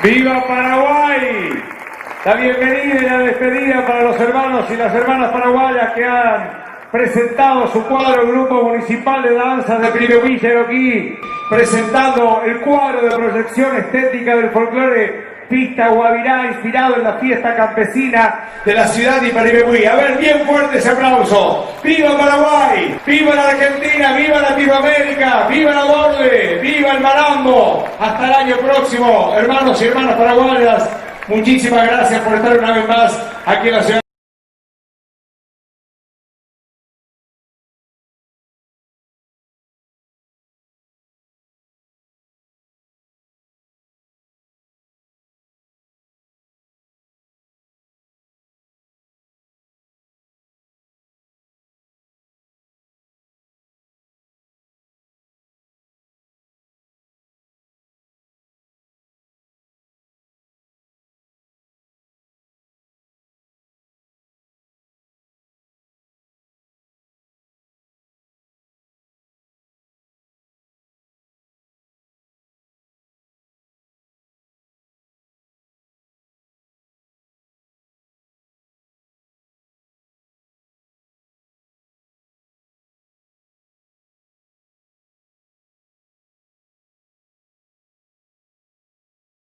¡Viva Paraguay! La bienvenida y la despedida para los hermanos y las hermanas paraguayas que han presentado su cuadro, el Grupo Municipal de Danzas de Piribí Yeroquí, presentando el cuadro de proyección estética del folclore Pista Guavirá, inspirado en la fiesta campesina de la ciudad de Piribí. A ver, bien fuerte ese aplauso. ¡Viva Paraguay! ¡Viva la Argentina! ¡Viva Latinoamérica! ¡Viva la Borde! ¡Viva el Marambo! Hasta el año próximo, hermanos y hermanas paraguayas. Muchísimas gracias por estar una vez más aquí en la ciudad.